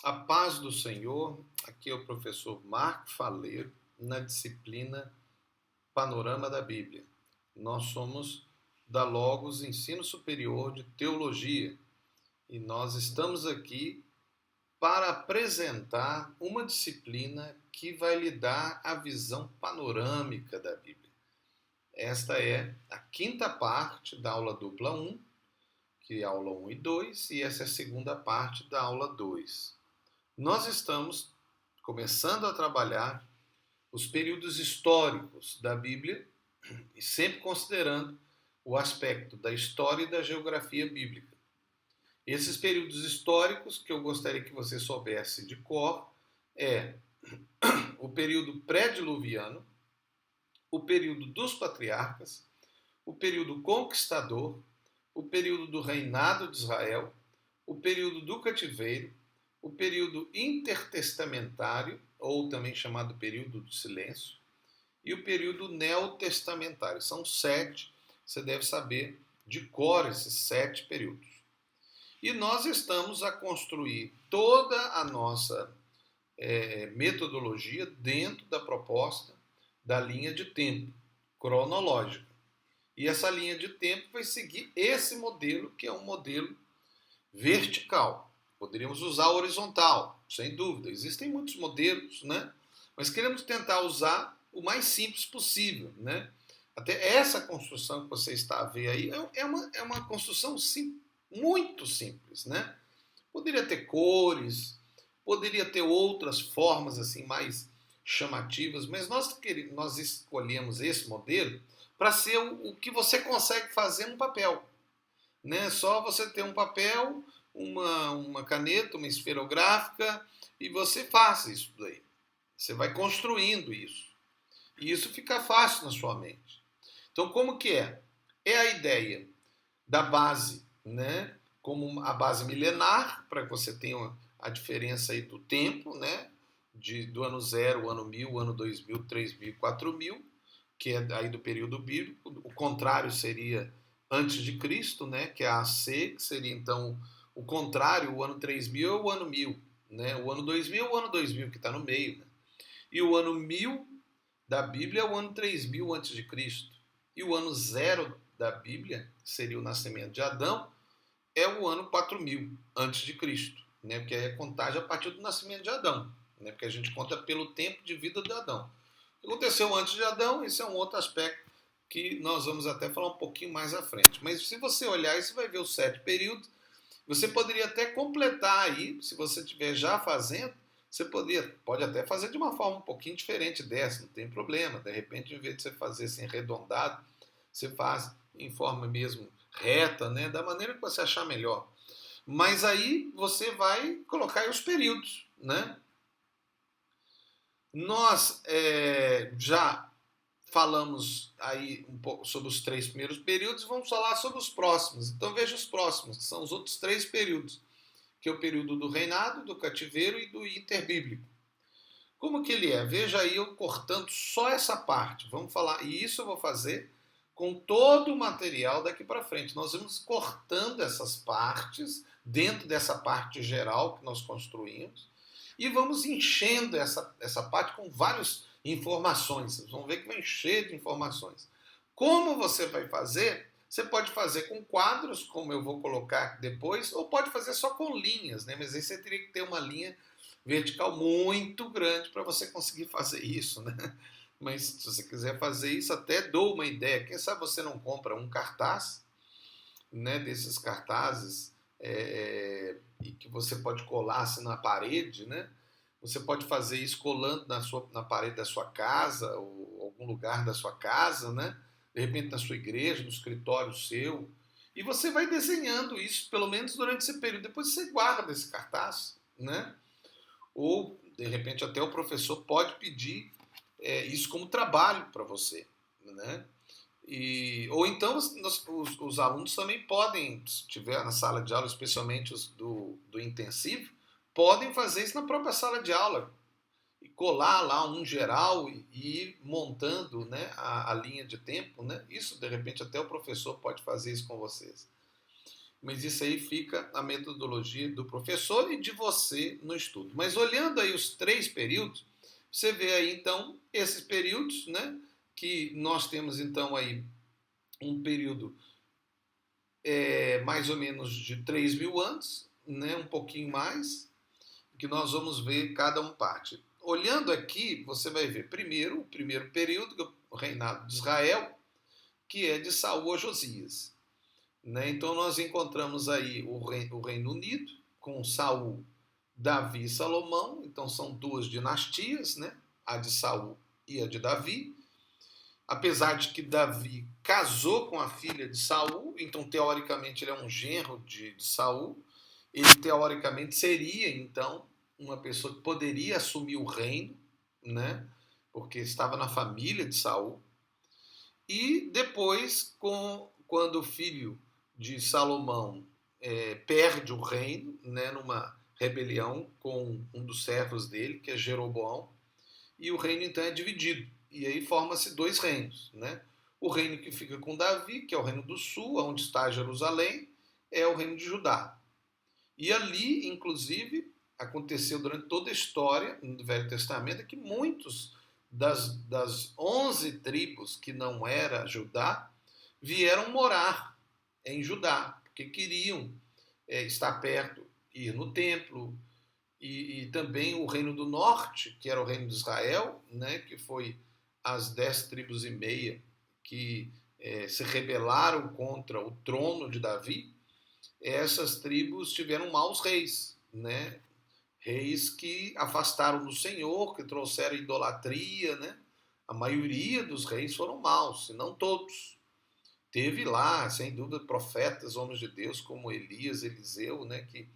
A paz do Senhor, aqui é o professor Marco Faleiro, na disciplina Panorama da Bíblia. Nós somos da Logos Ensino Superior de Teologia e nós estamos aqui para apresentar uma disciplina que vai lhe dar a visão panorâmica da Bíblia. Esta é a quinta parte da aula dupla 1, que é a aula 1 e 2, e essa é a segunda parte da aula 2. Nós estamos começando a trabalhar os períodos históricos da Bíblia e sempre considerando o aspecto da história e da geografia bíblica. Esses períodos históricos que eu gostaria que você soubesse de cor é o período pré-diluviano, o período dos patriarcas, o período conquistador, o período do reinado de Israel, o período do cativeiro, o período intertestamentário, ou também chamado período do silêncio, e o período neotestamentário. São 7, você deve saber de cor esses 7 períodos. E nós estamos a construir toda a nossa metodologia dentro da proposta da linha de tempo cronológica. E essa linha de tempo vai seguir esse modelo, que é um modelo vertical. Poderíamos usar horizontal, sem dúvida. Existem muitos modelos, né? Mas queremos tentar usar o mais simples possível, né? Até essa construção que você está a ver aí é uma construção muito simples, né? Poderia ter cores, poderia ter outras formas assim mais chamativas, mas nós escolhemos esse modelo para ser o que você consegue fazer no papel, né? Só você ter um papel, uma caneta, uma esferográfica e você faz isso daí. Você vai construindo isso. E isso fica fácil na sua mente. Então, como que é? É a ideia da base, né? Como a base milenar, para que você tenha a diferença aí do tempo, né? Do ano 0, o ano 1000, o ano 2000, 3000, 4000, que é aí do período bíblico. O contrário seria antes de Cristo, né? Que é a AC, que seria então o contrário, o ano 3000 é o ano 1000, né? O ano 2000 é o ano 2000 que está no meio, né? E o ano 1000 da Bíblia é o ano 3000 antes de Cristo. E o ano 0 da Bíblia, que seria o nascimento de Adão, é o ano 4000 antes de Cristo, né? Porque aí é contagem a partir do nascimento de Adão, né? Porque a gente conta pelo tempo de vida de Adão. O que aconteceu antes de Adão, esse é um outro aspecto que nós vamos até falar um pouquinho mais à frente. Mas se você olhar, você vai ver os 7 períodos. Você poderia até completar aí, se você estiver já fazendo, você pode até fazer de uma forma um pouquinho diferente dessa, não tem problema. De repente, em vez de você fazer assim arredondado, você faz em forma mesmo reta, né? Da maneira que você achar melhor. Mas aí você vai colocar aí os períodos, né? Nós já falamos aí um pouco sobre os 3 primeiros períodos, vamos falar sobre os próximos. Então veja os próximos, que são os outros 3 períodos, que é o período do reinado, do cativeiro e do interbíblico. Como que ele é? Veja aí eu cortando só essa parte. Vamos falar, e isso eu vou fazer com todo o material daqui para frente. Nós vamos cortando essas partes dentro dessa parte geral que nós construímos e vamos enchendo essa parte com várias informações. Vocês vão ver que vai encher de informações. Como você vai fazer? Você pode fazer com quadros, como eu vou colocar depois, ou pode fazer só com linhas, né? Mas aí você teria que ter uma linha vertical muito grande para você conseguir fazer isso, né? Mas se você quiser fazer isso, até dou uma ideia. Quem sabe você não compra um cartaz, né? Desses cartazes e que você pode colar assim na parede, né? Você pode fazer isso colando na parede da sua casa ou algum lugar da sua casa, né? De repente na sua igreja, no escritório seu. E você vai desenhando isso, pelo menos durante esse período. Depois você guarda esse cartaz, né? Ou, de repente, até o professor pode pedir isso como trabalho para você, né? Ou então os alunos também podem, se estiver na sala de aula, especialmente os do intensivo, podem fazer isso na própria sala de aula e colar lá um geral e ir montando, né, a linha de tempo, né? Isso de repente até o professor pode fazer isso com vocês. Mas isso aí fica a metodologia do professor e de você no estudo. Mas olhando aí os 3 períodos, você vê aí então esses períodos, né? Que nós temos então aí um período mais ou menos de 3.000 anos, né? Um pouquinho mais, que nós vamos ver cada parte. Olhando aqui, você vai ver primeiro o primeiro período, que é o reinado de Israel, que é de Saul a Josias. Né? Então nós encontramos aí o Reino Unido, com Saul, Davi e Salomão. Então são 2 dinastias, né? A de Saul e a de Davi. Apesar de que Davi casou com a filha de Saul, então teoricamente ele é um genro de Saul. Ele teoricamente seria então uma pessoa que poderia assumir o reino, né? Porque estava na família de Saul. E depois, quando o filho de Salomão perde o reino, né, numa rebelião com um dos servos dele, que é Jeroboão, e o reino então é dividido. E aí forma-se 2 reinos. Né? O reino que fica com Davi, que é o reino do sul, onde está Jerusalém, é o reino de Judá. E ali, inclusive, aconteceu durante toda a história do Velho Testamento que muitos das 11 tribos que não era Judá vieram morar em Judá, porque queriam estar perto, ir no templo, e também o reino do norte, que era o reino de Israel, né, que foi as 10,5 tribos que se rebelaram contra o trono de Davi. Essas tribos tiveram maus reis, né? Reis que afastaram do Senhor, que trouxeram idolatria, né? A maioria dos reis foram maus, se não todos. Teve lá, sem dúvida, profetas, homens de Deus, como Elias, Eliseu, né? Que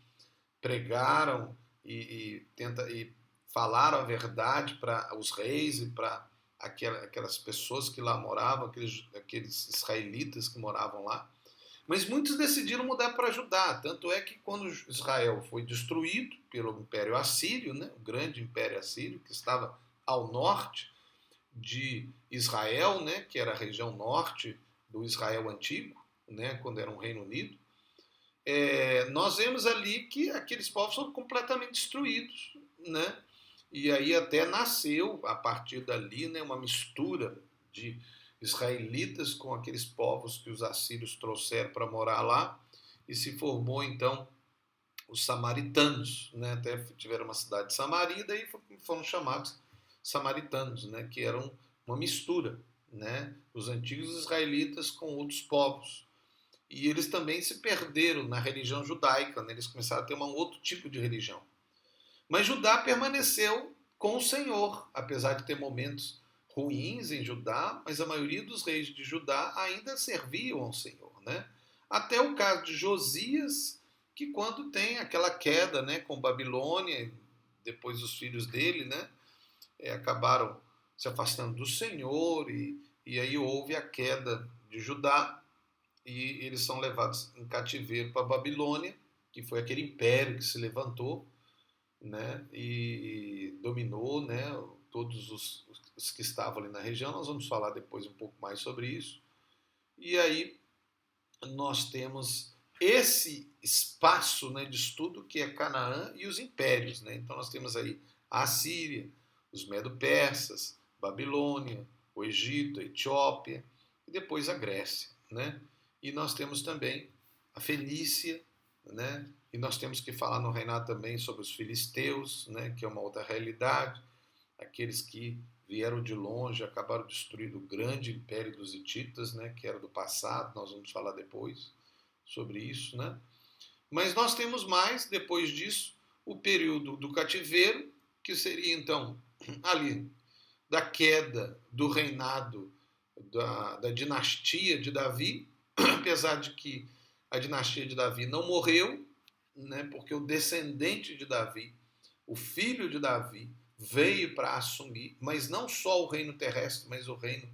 pregaram e falaram a verdade para os reis e para aquelas pessoas que lá moravam, aqueles israelitas que moravam lá. Mas muitos decidiram mudar para Judá. Tanto é que quando Israel foi destruído pelo Império Assírio, né, o grande Império Assírio, que estava ao norte de Israel, né, que era a região norte do Israel antigo, né, quando era um Reino Unido, nós vemos ali que aqueles povos foram completamente destruídos. Né? E aí até nasceu, a partir dali, né, uma mistura de israelitas com aqueles povos que os assírios trouxeram para morar lá, e se formou então os samaritanos, né? Até tiveram uma cidade de Samaria, e daí foram chamados samaritanos, né? Que eram uma mistura, né? Os antigos israelitas com outros povos. E eles também se perderam na religião judaica, né? Eles começaram a ter um outro tipo de religião. Mas Judá permaneceu com o Senhor, apesar de ter momentos ruins em Judá, mas a maioria dos reis de Judá ainda serviam ao Senhor, né? Até o caso de Josias, que quando tem aquela queda, né, com Babilônia, depois os filhos dele, né, acabaram se afastando do Senhor, e aí houve a queda de Judá, e eles são levados em cativeiro para Babilônia, que foi aquele império que se levantou, né, e dominou, né, todos os que estavam ali na região. Nós vamos falar depois um pouco mais sobre isso. E aí nós temos esse espaço, né, de estudo que é Canaã e os impérios. Né? Então nós temos aí a Assíria, os Medo-Persas, Babilônia, o Egito, a Etiópia e depois a Grécia. Né? E nós temos também a Fenícia, né? E nós temos que falar no reinado também sobre os filisteus, né? Que é uma outra realidade, aqueles que vieram de longe, acabaram destruindo o grande império dos hititas, né? Que era do passado, nós vamos falar depois sobre isso, né? Mas nós temos mais, depois disso, o período do cativeiro, que seria então ali da queda do reinado da dinastia de Davi, apesar de que a dinastia de Davi não morreu, né, porque o descendente de Davi, o filho de Davi, veio para assumir, mas não só o reino terrestre, mas o reino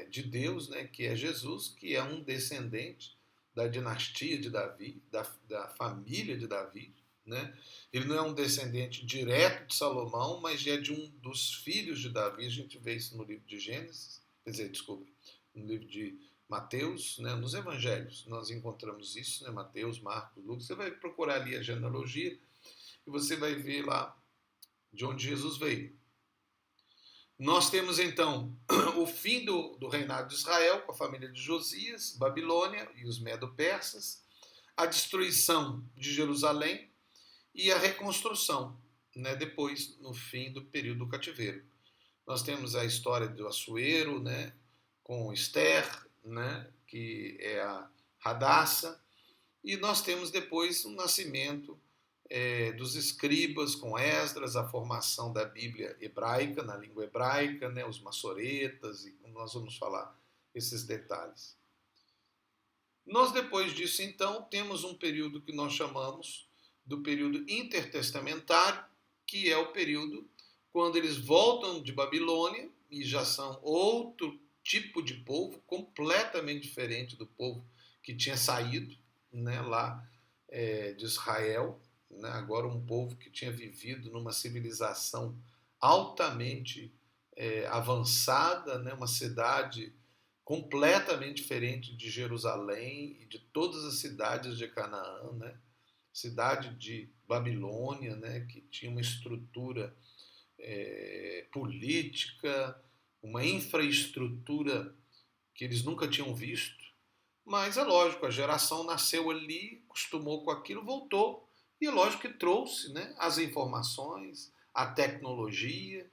de Deus, né, que é Jesus, que é um descendente da dinastia de Davi, da família de Davi. Né? Ele não é um descendente direto de Salomão, mas é de um dos filhos de Davi. A gente vê isso no livro de Gênesis, quer dizer, desculpa, no livro de Mateus, né, nos evangelhos nós encontramos isso, né, Mateus, Marcos, Lucas. Você vai procurar ali a genealogia e você vai ver lá de onde Jesus veio. Nós temos então o fim do reinado de Israel com a família de Josias, Babilônia e os Medo-Persas, a destruição de Jerusalém e a reconstrução, né, depois, no fim do período do cativeiro. Nós temos a história do Assuero, né, com Esther, né, que é a Hadassa, e nós temos depois o nascimento dos escribas com Esdras, a formação da Bíblia hebraica, na língua hebraica, né, os maçoretas, e nós vamos falar esses detalhes. Nós, depois disso, então, temos um período que nós chamamos do período intertestamentário, que é o período quando eles voltam de Babilônia e já são outro tipo de povo, completamente diferente do povo que tinha saído, né, lá de Israel, né, agora um povo que tinha vivido numa civilização altamente avançada, né, uma cidade completamente diferente de Jerusalém e de todas as cidades de Canaã, né, cidade de Babilônia, né, que tinha uma estrutura política, uma infraestrutura que eles nunca tinham visto. Mas é lógico, a geração nasceu ali, acostumou com aquilo, voltou. E é lógico que trouxe, né, as informações, a tecnologia.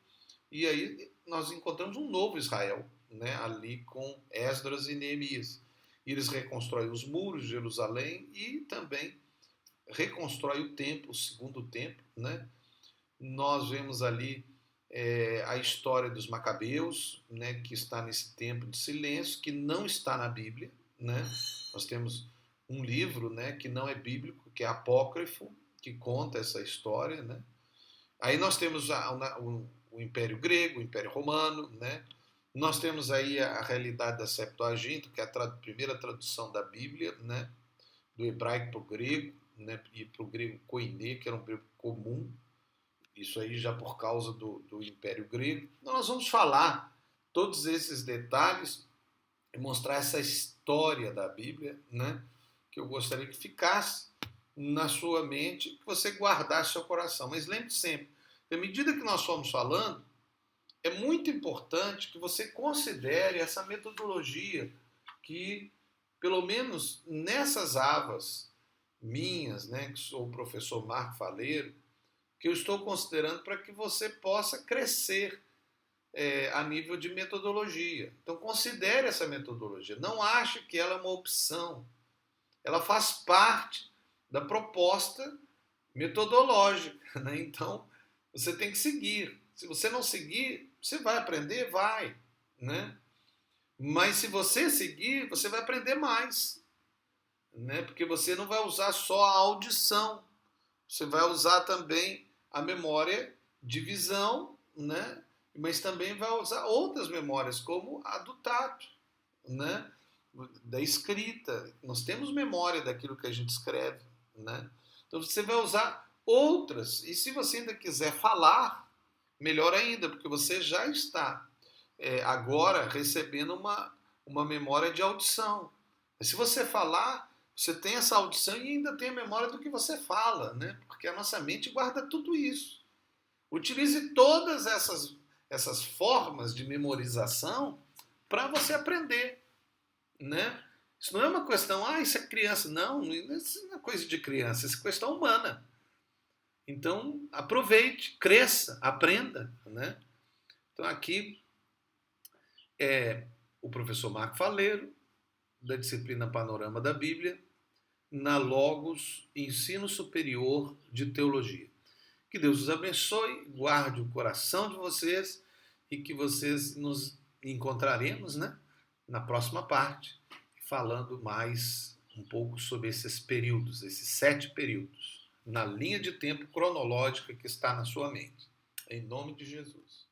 E aí nós encontramos um novo Israel, né, ali com Esdras e Neemias. E eles reconstroem os muros de Jerusalém e também reconstrói o templo, o segundo templo, né? Nós vemos ali a história dos Macabeus, né, que está nesse tempo de silêncio, que não está na Bíblia, né? Nós temos um livro, né, que não é bíblico, que é apócrifo, que conta essa história, né? Aí nós temos o Império Grego, o Império Romano, né? Nós temos aí a realidade da Septuaginta, que é a primeira tradução da Bíblia, né, do hebraico para o grego, né, e para o grego koiné, que era um grego comum, isso aí já por causa do Império Grego. Então nós vamos falar todos esses detalhes e mostrar essa história da Bíblia, né, que eu gostaria que ficasse na sua mente, que você guardasse seu coração. Mas lembre sempre, à medida que nós formos falando, é muito importante que você considere essa metodologia que, pelo menos nessas avas minhas, né, que sou o professor Marco Faleiro, que eu estou considerando para que você possa crescer a nível de metodologia. Então considere essa metodologia. Não ache que ela é uma opção. Ela faz parte da proposta metodológica, né? Então você tem que seguir. Se você não seguir, você vai aprender? Vai, né? Mas se você seguir, você vai aprender mais, né? Porque você não vai usar só a audição, você vai usar também a memória de visão, né? Mas também vai usar outras memórias, como a do tato, né? Da escrita. Nós temos memória daquilo que a gente escreve, né? Então você vai usar outras. E se você ainda quiser falar, melhor ainda, porque você já está agora recebendo uma memória de audição. Mas se você falar, você tem essa audição e ainda tem a memória do que você fala, né? Porque a nossa mente guarda tudo isso. Utilize todas essas formas de memorização para você aprender, né? Isso não é uma questão, isso é criança. Não, isso não é coisa de criança, isso é questão humana. Então, aproveite, cresça, aprenda, né? Então, aqui é o professor Marco Faleiro, da disciplina Panorama da Bíblia, na Logos Ensino Superior de Teologia. Que Deus os abençoe, guarde o coração de vocês e que vocês nos encontraremos, né, na próxima parte, falando mais um pouco sobre esses períodos, esses 7 períodos, na linha de tempo cronológica que está na sua mente. Em nome de Jesus.